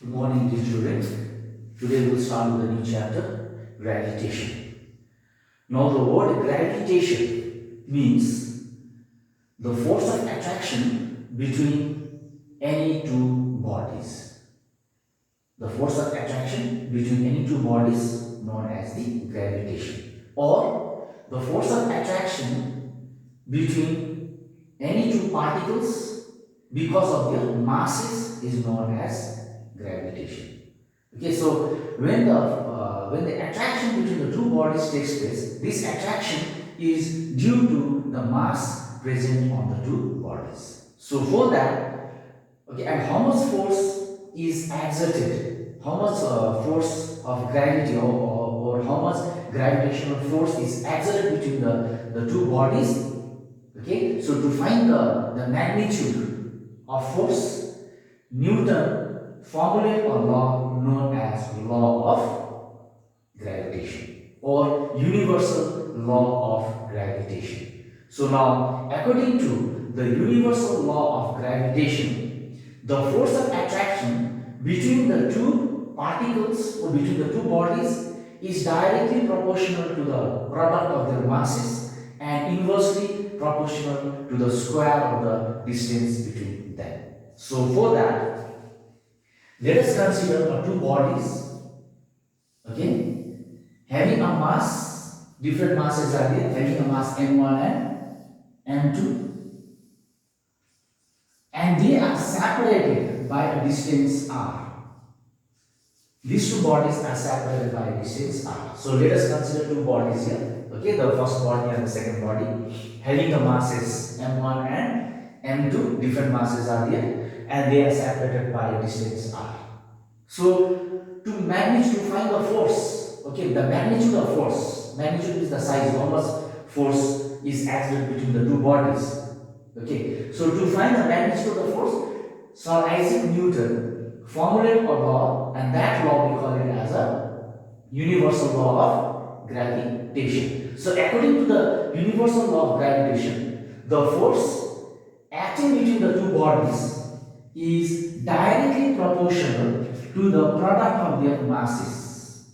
Good morning, dear students. Today we'll start with a new chapter, gravitation. Now the word gravitation means the force of attraction between any two bodies. The force of attraction between any two bodies known as the gravitation, or the force of attraction between any two particles because of their masses is known as gravitation. Okay, so when the attraction between the two bodies takes place, this attraction is due to the mass present on the two bodies. So for that, okay, and how much force is exerted, how much force of gravity or how much gravitational force is exerted between the two bodies. Okay, so to find the magnitude of force, Newton formulated a law known as law of gravitation or universal law of gravitation. So now, according to the universal law of gravitation, the force of attraction between the two particles or between the two bodies is directly proportional to the product of their masses and inversely proportional to the square of the distance between them. So for that, let us consider two bodies, okay, having a mass, different masses are there, having a mass m1 and m2, and they are separated by a distance r. These two bodies are separated by a distance r. So let us consider two bodies here, okay, the first body and the second body, having the masses m1 and m2, different masses are there, and they are separated by a distance r. So to find the force, okay, the magnitude of force, magnitude is the size, how much force is exerted between the two bodies. Okay, so to find the magnitude of the force, Sir Isaac Newton formulated a law, and that law we call it as a universal law of gravitation. So according to the universal law of gravitation, the force acting between the two bodies is directly proportional to the product of their masses.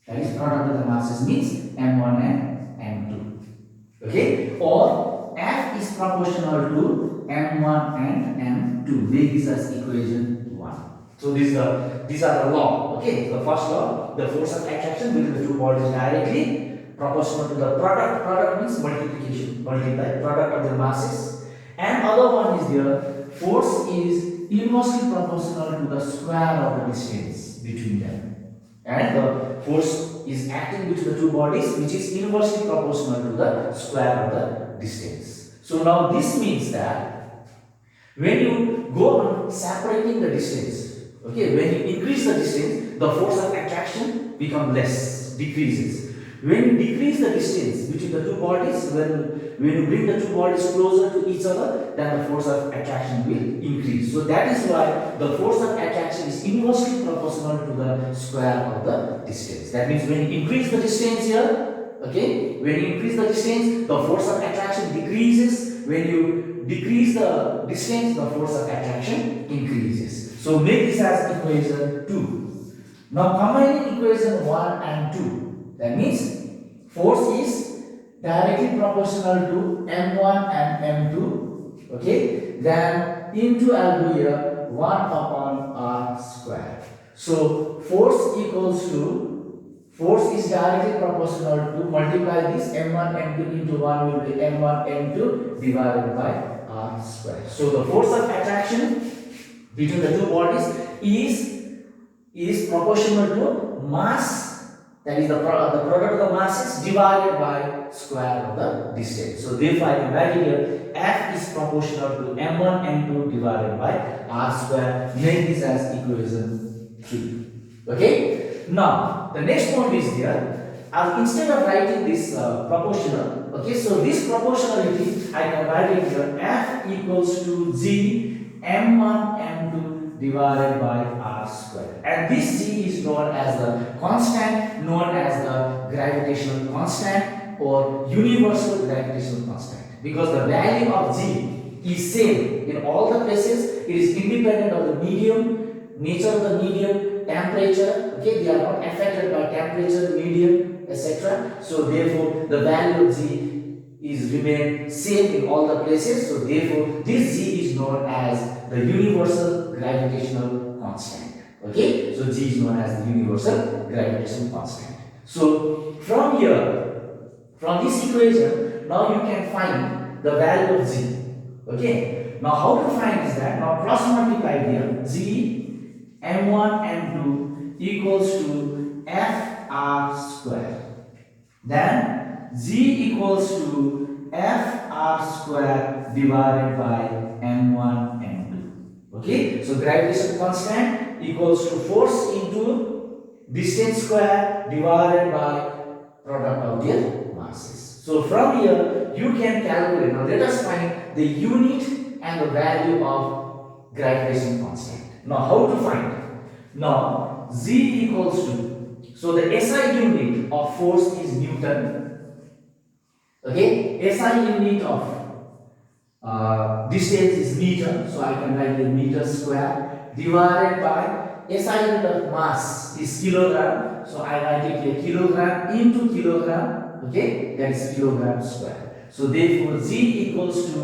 That is, product of the masses means m1 and m2. Okay, or F is proportional to m1 and m2. Make this as equation 1. So these are the law. Okay, the first law, the force of attraction between the two bodies directly proportional to the product. Product means multiplication, multiply product of the masses. And other one is there, force is inversely proportional to the square of the distance between them. And the force is acting between the two bodies, which is inversely proportional to the square of the distance. So now this means that when you go on separating the distance, okay, when you increase the distance, the force of attraction becomes less, decreases. When you decrease the distance between the two bodies, when you bring the two bodies closer to each other, then the force of attraction will increase. So that is why the force of attraction is inversely proportional to the square of the distance. That means when you increase the distance here, okay, when you increase the distance, the force of attraction decreases. When you decrease the distance, the force of attraction increases. So make this as equation 2. Now combining equation 1 and 2, that means force is directly proportional to m1 and m2, okay, then into I'll do here 1 upon r square. So force is directly proportional to multiply this m1 m2 into 1 will be m1 m2 divided by r square. So the force of attraction between the two bodies is proportional to mass, that is the product of the masses divided by square of the distance. So therefore I can write here F is proportional to m1 m2 divided by r square. Make this as equation 3. Okay. Now the next point is here. Instead of writing this proportional, okay, so this proportionality I can write it here F equals to G m1 m2 divided by r square, and this G is known as the constant known as the gravitational constant or universal gravitational constant, because the value of G is same in all the places. It is independent of the medium, nature of the medium, temperature, okay, they are not affected by temperature, medium, etc. So therefore the value of G is remain same in all the places. So therefore this G is known as the universal gravitational constant. Okay, so G is known as the universal gravitational constant. So from here, from this equation, now you can find the value of G. Okay, now how to find is that now cross multiply here, G m1 m2 equals to fr square. Then G equals to fr square divided by m1 m2. Okay, so gravitation constant equals to force into distance square divided by product of their masses. So from here you can calculate. Now let us find the unit and the value of gravitation constant. Now how to find? Now Z equals to, so the SI unit of force is Newton. Okay, SI unit of distance is meter, so I can write the meter square divided by SI unit of mass is kilogram, so I write it here kilogram into kilogram. Okay, that is kilogram square. So therefore G equals to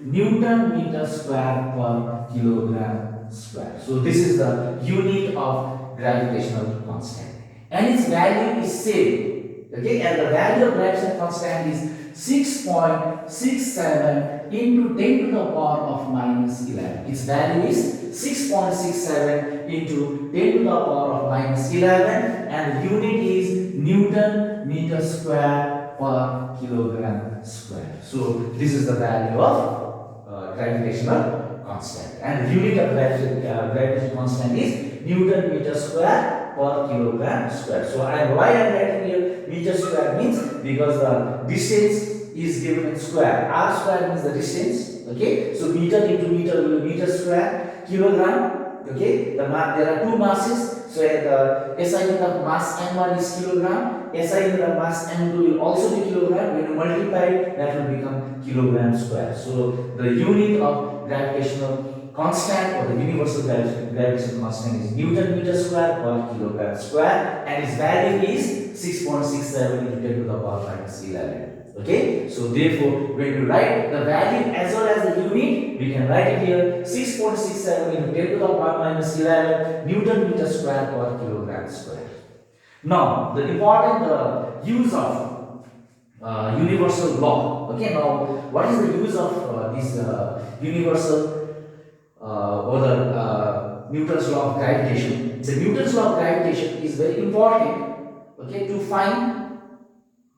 Newton meter square per kilogram square. So this is the unit of gravitational constant, and its value is same. Okay, and the value of gravitational constant is 6.67 into 10 to the power of minus 11. Its value is 6.67 into 10 to the power of minus 11, and the unit is Newton meter square per kilogram square. So this is the value of gravitational constant, and the unit of gravitational constant is Newton meter square per kilogram square. So why I am writing here meter square means because the distance is given in square. R square means the distance. Okay, so meter into meter will be meter square. Kilogram. Okay, there are two masses. So the SI unit of mass m1 is kilogram. SI unit of mass m2 will also be kilogram. When you multiply it, that will become kilogram square. So the unit of gravitational constant or the universal gravitational constant is Newton meter square per kilogram square, and its value is 6.67 into 10 to the power minus 11. Okay, so therefore when you write the value as well as the unit, we can write it here 6.67 into 10 to the power minus 11 Newton meter square per kilogram square. Now the important use of universal law. Okay, now what is the use of this universal or the Newton's law of gravitation? The Newton's law of gravitation is very important, okay, to find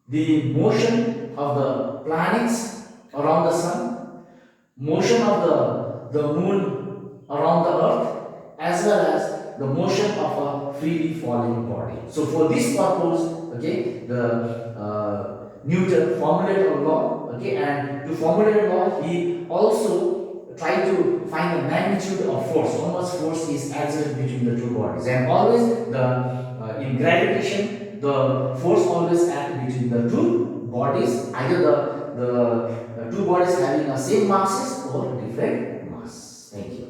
the motion of the planets around the sun, motion of the moon around the earth, as well as the motion of a freely falling body. So for this purpose, okay, the Newton formulated a law, okay, and to formulate a law, he also tried to find the magnitude of force, how much force is exerted between the two bodies, and always the in gravitation the force always acts between the two bodies, either the two bodies having the same masses or different mass. Thank you.